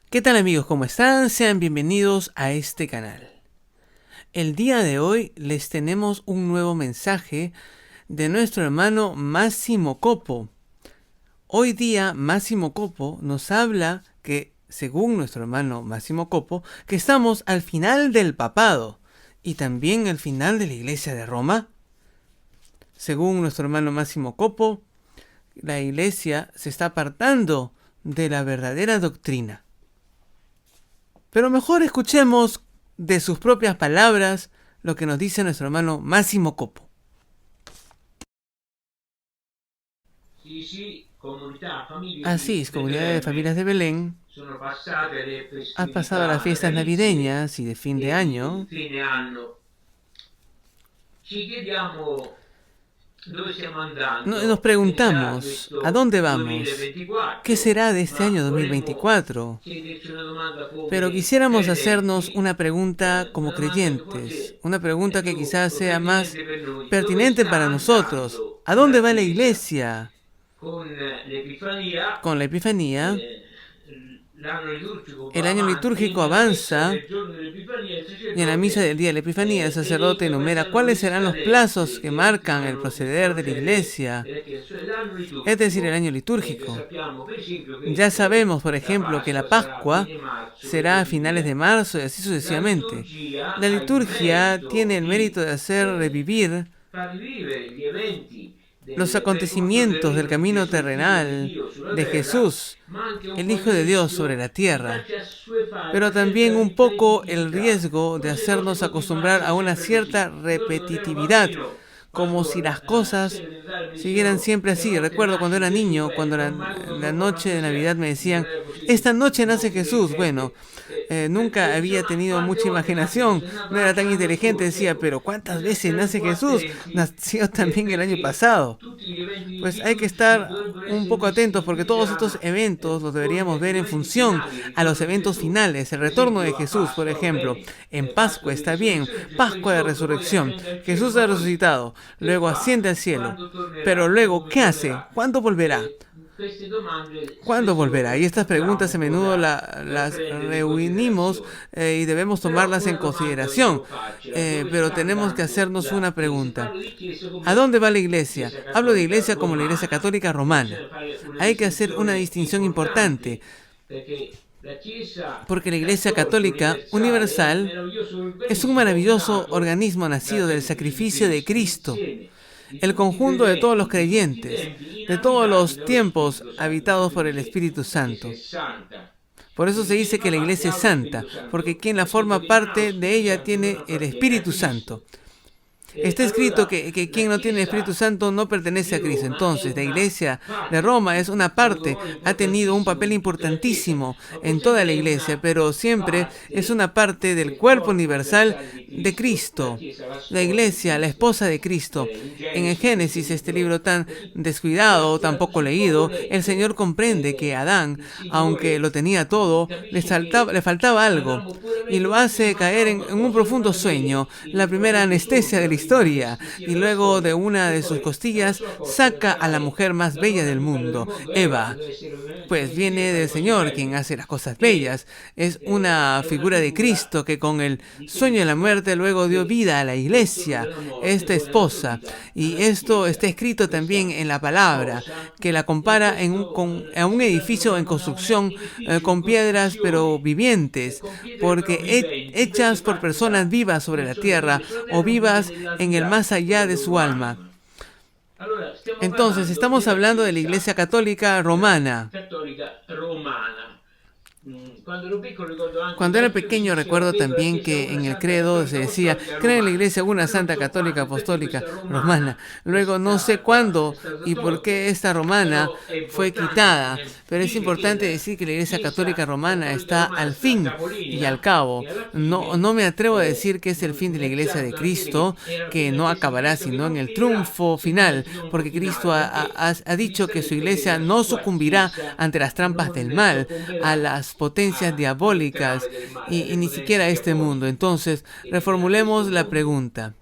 ¿Qué tal amigos? ¿Cómo están? Sean bienvenidos a este canal. El día de hoy les tenemos un nuevo mensaje de nuestro hermano Massimo Coppo. Hoy día Massimo Coppo nos habla que, según nuestro hermano Massimo Coppo, que estamos al final del papado y también al final de la Iglesia de Roma. Según nuestro hermano Massimo Coppo, la Iglesia se está apartando de la verdadera doctrina. Pero mejor escuchemos de sus propias palabras lo que nos dice nuestro hermano Massimo Coppo. Así es, comunidad de familias de Belén, has pasado las fiestas navideñas y de fin de año. Nos preguntamos, ¿a dónde vamos? ¿Qué será de este año 2024? Pero quisiéramos hacernos una pregunta como creyentes, una pregunta que quizás sea más pertinente para nosotros. ¿A dónde va la iglesia? Con la Epifanía, el año litúrgico avanza y en la misa del día de la Epifanía el sacerdote enumera cuáles serán los plazos que marcan el proceder de la iglesia, es decir, el año litúrgico. Ya sabemos, por ejemplo, que la Pascua será a finales de marzo y así sucesivamente. La liturgia tiene el mérito de hacer revivir los acontecimientos del camino terrenal de Jesús, el Hijo de Dios sobre la tierra, pero también un poco el riesgo de hacernos acostumbrar a una cierta repetitividad, como si las cosas siguieran siempre así. Recuerdo cuando era niño, cuando la noche de Navidad me decían, esta noche nace Jesús. Bueno, nunca había tenido mucha imaginación, no era tan inteligente, decía, pero ¿cuántas veces nace Jesús? Nació también el año pasado. Pues hay que estar un poco atentos porque todos estos eventos los deberíamos ver en función a los eventos finales. El retorno de Jesús, por ejemplo, en Pascua está bien, Pascua de Resurrección. Jesús ha resucitado, luego asciende al cielo. Pero luego, ¿qué hace? ¿Cuándo volverá? ¿Cuándo volverá? Y estas preguntas a menudo las reunimos y debemos tomarlas en consideración. Pero tenemos que hacernos una pregunta. ¿A dónde va la iglesia? Hablo de iglesia como la iglesia católica romana. Hay que hacer una distinción importante, porque la iglesia católica universal es un maravilloso organismo nacido del sacrificio de Cristo, el conjunto de todos los creyentes, de todos los tiempos habitados por el Espíritu Santo. Por eso se dice que la iglesia es santa, porque quien la forma parte de ella tiene el Espíritu Santo. Está escrito que quien no tiene el Espíritu Santo no pertenece a Cristo. Entonces, la iglesia de Roma es una parte, ha tenido un papel importantísimo en toda la iglesia, pero siempre es una parte del cuerpo universal de Cristo. La iglesia, la esposa de Cristo. En el Génesis, este libro tan descuidado, tan poco leído, el Señor comprende que a Adán, aunque lo tenía todo, le faltaba algo, y lo hace caer en un profundo sueño, la primera anestesia de la historia, y luego de una de sus costillas saca a la mujer más bella del mundo, Eva. Pues viene del Señor quien hace las cosas bellas. Es una figura de Cristo que con el sueño de la muerte luego dio vida a la iglesia, esta esposa. Y esto está escrito también en la palabra, que la compara a un edificio en construcción con piedras pero vivientes, porque hechas por personas vivas sobre la tierra o vivas en el más allá de su alma. Entonces, estamos hablando de la Iglesia Católica Romana. Cuando era pequeño recuerdo también que en el credo se decía, cree en la iglesia una santa católica apostólica romana. Luego no sé cuándo y por qué esta romana fue quitada, pero es importante decir que la iglesia católica romana está al fin y al cabo. No me atrevo a decir que es el fin de la iglesia de Cristo, que no acabará sino en el triunfo final, porque Cristo ha dicho que su iglesia no sucumbirá ante las trampas del mal, a las potencias diabólicas y ni siquiera a este mundo. Entonces, reformulemos la pregunta.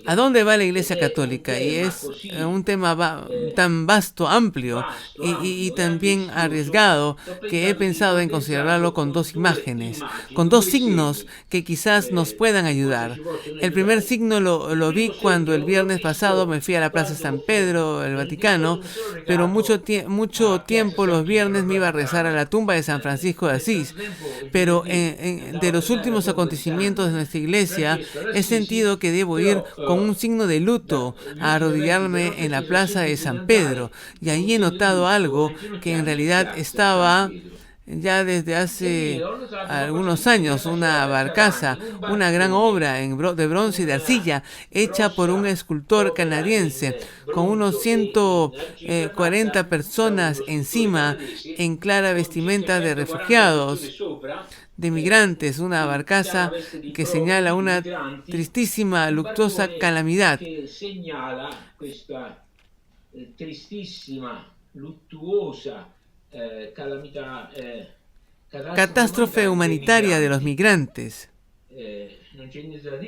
¿A dónde va la Iglesia Católica? Y es un tema tan vasto, amplio y también arriesgado que he pensado en considerarlo con dos imágenes, con dos signos que quizás nos puedan ayudar. El primer signo lo vi cuando el viernes pasado me fui a la Plaza San Pedro, el Vaticano, pero mucho tiempo los viernes me iba a rezar a la tumba de San Francisco de Asís. Pero de los últimos acontecimientos de nuestra iglesia, he sentido que debo ir con un signo de luto a arrodillarme en la plaza de San Pedro. Y ahí he notado algo que en realidad estaba ya desde hace algunos años, una barcaza, una gran obra de bronce y de arcilla, hecha por un escultor canadiense, con unos 140 personas encima, en clara vestimenta de refugiados, de migrantes, una barcaza que señala una tristísima, luctuosa calamidad. Catástrofe humanitaria de los migrantes.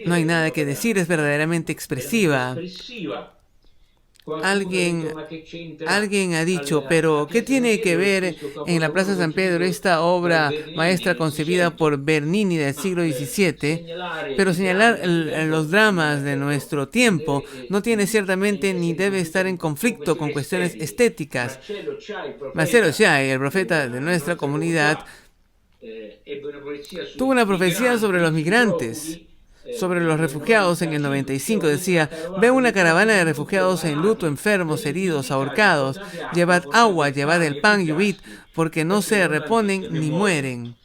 No hay nada que decir, es verdaderamente expresiva. Alguien ha dicho, pero ¿qué tiene que ver en la Plaza San Pedro esta obra maestra concebida por Bernini del siglo XVII? Pero señalar los dramas de nuestro tiempo no tiene ciertamente ni debe estar en conflicto con cuestiones estéticas. Marcelo Chai, el profeta de nuestra comunidad, tuvo una profecía sobre los migrantes, sobre los refugiados en el 95. Decía: veo una caravana de refugiados en luto, enfermos, heridos, ahorcados. Llevad agua, llevad el pan y huid, porque no se reponen ni mueren.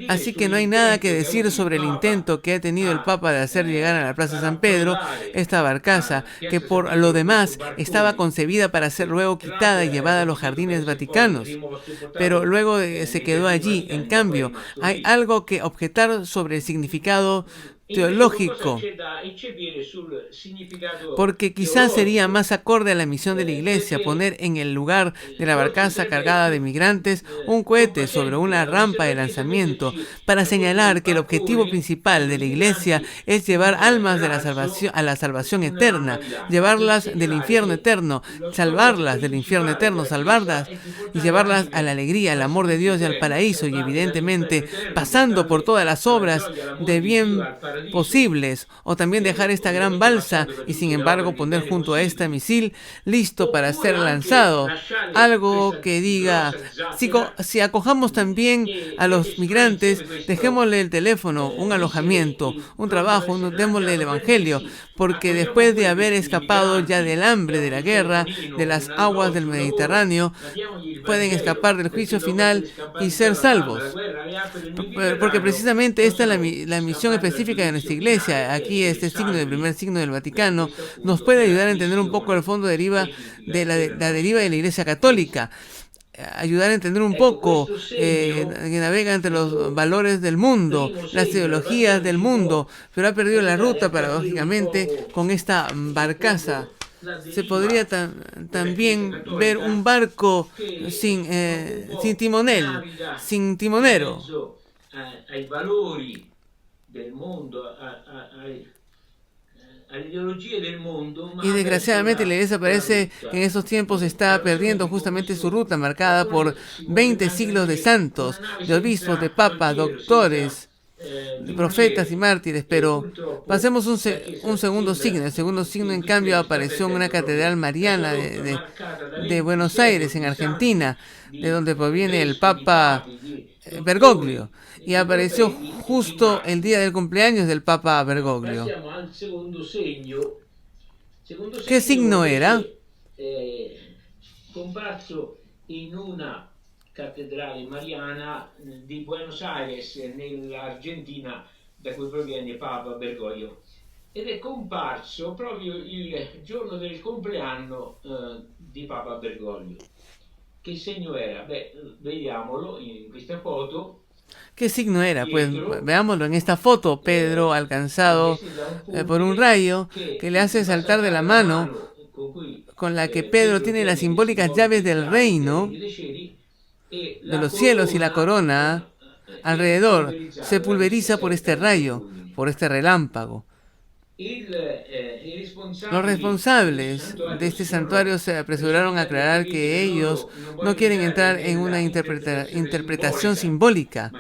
Así que no hay nada que decir sobre el intento que ha tenido el Papa de hacer llegar a la Plaza San Pedro esta barcaza, que por lo demás estaba concebida para ser luego quitada y llevada a los jardines vaticanos. Pero luego se quedó allí. En cambio, hay algo que objetar sobre el significado teológico, porque quizás sería más acorde a la misión de la Iglesia poner en el lugar de la barcaza cargada de migrantes un cohete sobre una rampa de lanzamiento, para señalar que el objetivo principal de la Iglesia es llevar almas de la salvación a la salvación eterna, llevarlas del infierno eterno, salvarlas del infierno eterno, salvarlas y llevarlas a la alegría, al amor de Dios y al paraíso, y evidentemente pasando por todas las obras de bien posibles, o también dejar esta gran balsa y sin embargo poner junto a esta misil listo para ser lanzado. Algo que diga: si acojamos también a los migrantes, dejémosle el teléfono, un alojamiento, un trabajo, démosle el evangelio, porque después de haber escapado ya del hambre, de la guerra, de las aguas del Mediterráneo, pueden escapar del juicio final y ser salvos. Porque precisamente esta es la misión específica de nuestra iglesia. Aquí este signo, el primer signo del Vaticano, nos puede ayudar a entender un poco el fondo de la deriva de la Iglesia Católica. Ayudar a entender un poco que navega entre los valores del mundo, las ideologías del mundo, pero ha perdido la ruta paradójicamente con esta barcaza. Se podría también ver un barco sin timonel, sin timonero. Y desgraciadamente la Iglesia parece que en estos tiempos está perdiendo justamente su ruta, marcada por 20 siglos de santos, de obispos, de papas, doctores, de profetas y mártires. Pero pasemos un segundo signo. El segundo signo, en cambio, apareció en una catedral mariana de Buenos Aires, en Argentina, de donde proviene el Papa Bergoglio, y apareció justo el día del cumpleaños del Papa Bergoglio. ¿Qué signo era? Cattedrale mariana di Buenos Aires, nell'Argentina, da cui proviene Papa Bergoglio, ed è comparso proprio il giorno del compleanno di Papa Bergoglio. Che segno era? Beh, vediamolo in questa foto. ¿Qué signo era? Pues veámoslo en esta foto. Pedro, alcanzado por un rayo que le hace saltar de la mano con la que Pedro tiene las simbólicas llaves del reino, de los cielos, y la corona alrededor se pulveriza por este rayo. por este relámpago. Los responsables de este santuario se apresuraron a aclarar que ellos no quieren entrar en una interpretación simbólica,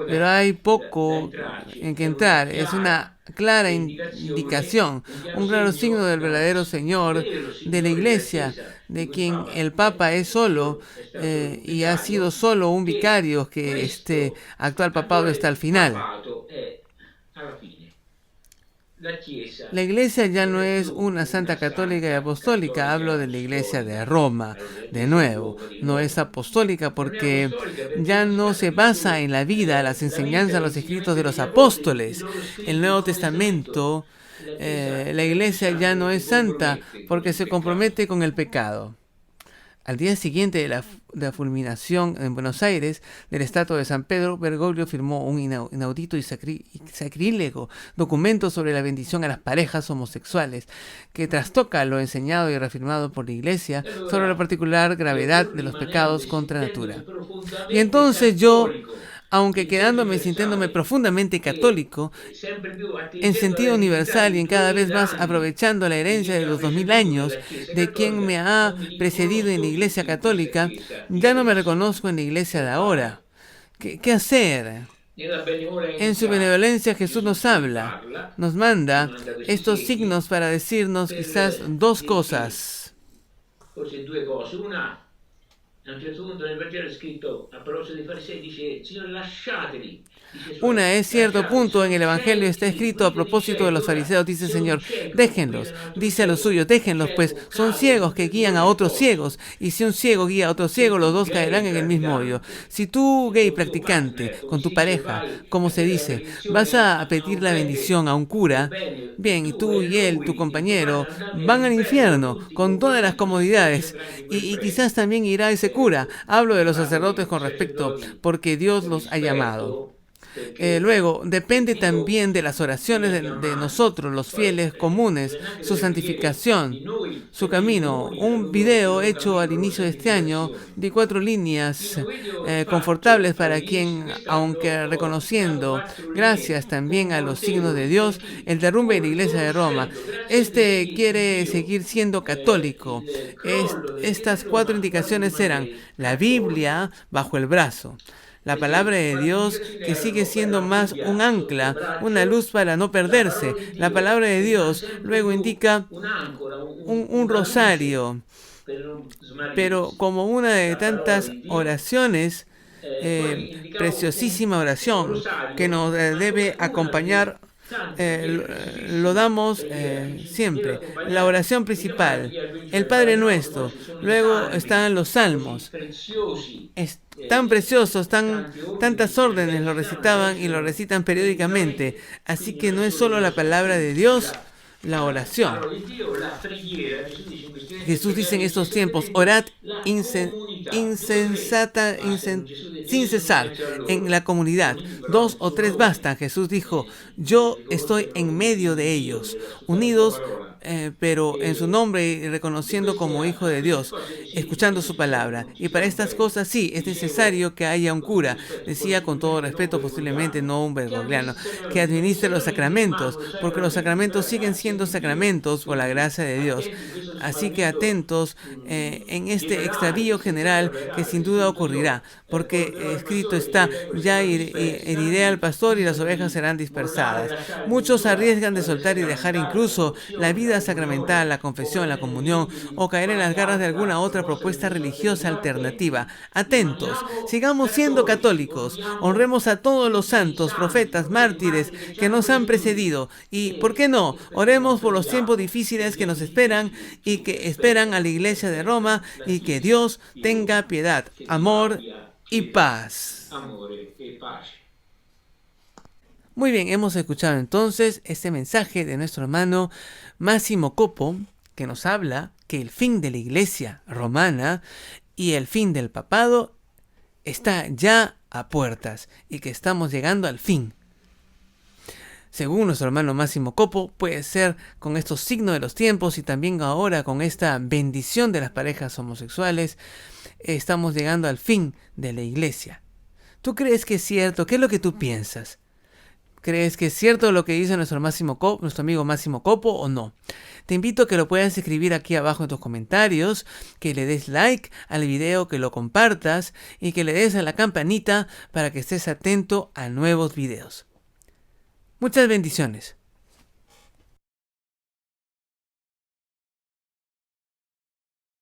pero hay poco en que entrar. Es una clara indicación, un claro signo del verdadero Señor de la Iglesia, de quien el Papa es solo y ha sido solo un vicario, que este actual papado está al final. La Iglesia ya no es una santa católica y apostólica. Hablo de la Iglesia de Roma. De nuevo, no es apostólica porque ya no se basa en la vida, las enseñanzas, los escritos de los apóstoles. El Nuevo Testamento, la Iglesia ya no es santa porque se compromete con el pecado. Al día siguiente de la fulminación en Buenos Aires de la estatua de San Pedro, Bergoglio firmó un inaudito y sacrílego documento sobre la bendición a las parejas homosexuales, que trastoca lo enseñado y reafirmado por la Iglesia sobre la particular gravedad de los pecados contra natura. Y entonces yo, aunque quedándome sintiéndome profundamente católico, en sentido universal y en cada vez más aprovechando la herencia de los 2000 años de quien me ha precedido en la Iglesia católica, ya no me reconozco en la Iglesia de ahora. ¿Qué hacer? En su benevolencia Jesús nos habla, nos manda estos signos para decirnos quizás dos cosas. A un certo punto nel Vangelo è scritto, a proposito dei farisei, dice: Signore, lasciateli. Una es cierto punto en el Evangelio está escrito a propósito de los fariseos, dice el Señor, déjenlos, dice a los suyos, déjenlos, pues son ciegos que guían a otros ciegos, y si un ciego guía a otro ciego, los dos caerán en el mismo hoyo. Si tú, gay practicante, con tu pareja, como se dice, vas a pedir la bendición a un cura, bien, y tú y él, tu compañero, van al infierno con todas las comodidades, y quizás también irá ese cura. Hablo de los sacerdotes con respecto, porque Dios los ha llamado. Luego, depende también de las oraciones de nosotros, los fieles comunes, su santificación, su camino. Un video hecho al inicio de este año de 4 líneas confortables para quien, aunque reconociendo, gracias también a los signos de Dios, el derrumbe de la Iglesia de Roma, este quiere seguir siendo católico. Estas 4 indicaciones eran la Biblia bajo el brazo, la palabra de Dios, que sigue siendo más un ancla, una luz para no perderse. La palabra de Dios luego indica un rosario, pero como una de tantas oraciones, preciosísima oración que nos debe acompañar. Lo damos siempre. La oración principal, el Padre Nuestro. Luego están los salmos. Tan preciosos, tantas órdenes lo recitaban y lo recitan periódicamente. Así que no es solo la palabra de Dios, la oración. Jesús dice en estos tiempos, orad sin cesar en la comunidad. 2 o 3 bastan. Jesús dijo, yo estoy en medio de ellos, unidos, pero en su nombre y reconociendo como hijo de Dios, escuchando su palabra. Y para estas cosas sí, es necesario que haya un cura, decía con todo respeto, posiblemente no un bergogliano, que administre los sacramentos, porque los sacramentos siguen siendo sacramentos por la gracia de Dios. Así que atentos en este extravío general que sin duda ocurrirá, porque escrito está, ya heriré al pastor y las ovejas serán dispersadas. Muchos arriesgan de soltar y dejar incluso la vida sacramental, la confesión, la comunión, o caer en las garras de alguna otra propuesta religiosa alternativa. Atentos, sigamos siendo católicos, honremos a todos los santos, profetas, mártires que nos han precedido, y, ¿por qué no?, oremos por los tiempos difíciles que nos esperan y que esperan a la Iglesia de Roma, y que Dios tenga piedad, amor y paz. Muy bien, hemos escuchado entonces este mensaje de nuestro hermano Massimo Coppo, que nos habla que el fin de la Iglesia romana y el fin del papado está ya a puertas y que estamos llegando al fin. Según nuestro hermano Massimo Coppo, puede ser con estos signos de los tiempos y también ahora con esta bendición de las parejas homosexuales, estamos llegando al fin de la Iglesia. ¿Tú crees que es cierto? ¿Qué es lo que tú piensas? ¿Crees que es cierto lo que dice nuestro amigo Máximo Copo o no? Te invito a que lo puedas escribir aquí abajo en tus comentarios, que le des like al video, que lo compartas y que le des a la campanita para que estés atento a nuevos videos. Muchas bendiciones.